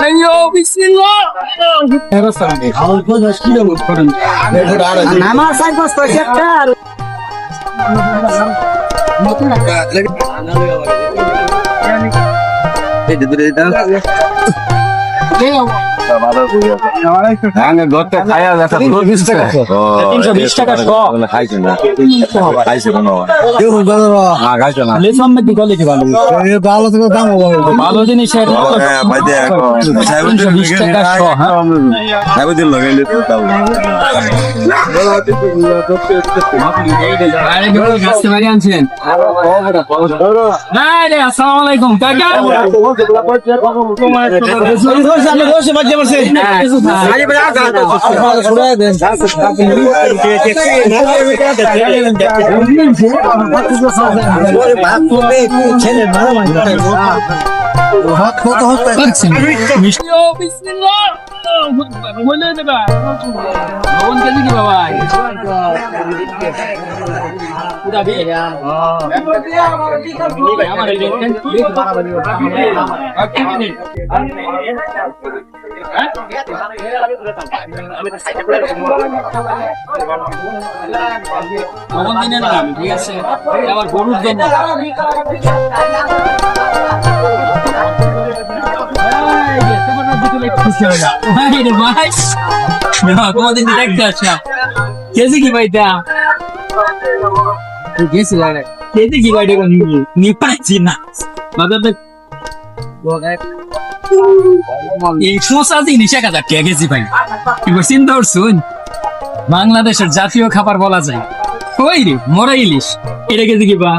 Ayo, bismillah. আমার side বস্তা একটা ঘরটা খায়া দেখা 20 টাকা 320 টাকা শ। খাইছে না খাইছে কোনো খাইছে না লেসাম মে দিগালে কি ভালো। ভালো থেকে দাম ভালো জিনিস এর হ্যাঁ ভাই দেখ 320 টাকা শ। হ্যাঁ ভাই দিন লাগাইলে তো তাও আরে বিপদ গাছে মারি আনছেন। না রে আসসালামু আলাইকুম কাকা। বিসমিল্লাহ বলে দেবা ভগবান কেজি কি বাবা পুরা বে আমার ভগবান দিনে না ঠিক আছে আবার গরুর জন্য কেজি কি ভাইটা কেজি কি ভাইটা নিয়ে পাচ্ছি না বাজারটা এই সমস্যা জিনিস 1000 টাকা কেজি ভাই এবার চিন্তা করছুন বাংলাদেশের জাতীয় খাবার বলা যায় ওই রে মরা ইলিশ এটা কেজি কি বা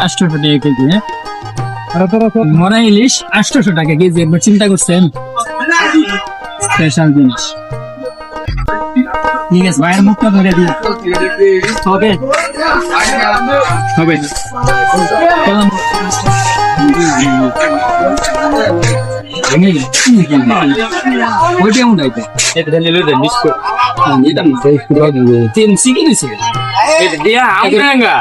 800 টাকা কেজি হ্যাঁ মরা ইলিশ 800 টাকা কেজি একবার চিন্তা করছেন স্পেশাল জিনিস ঠিক আছে ভাইয়ের মুখটা ধরে দিন হবে হবে ওইটা এমন দাইতে এটা নিলে রে মিসকো এটা তিন সিকি দিছে এটা দিয়া আমরাঙ্গা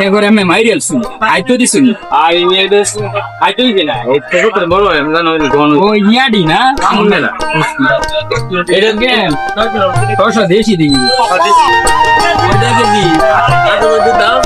এবারে আমি মাইরিয়াল শুনি আইতো দিছুনি আই নিয়ে দেস আইতো দিনা এটা তো বড় আমি জানো ও ইয়াডি না আমনে না এটা গেম তোর দেশি দিই ওটা কি দি দাও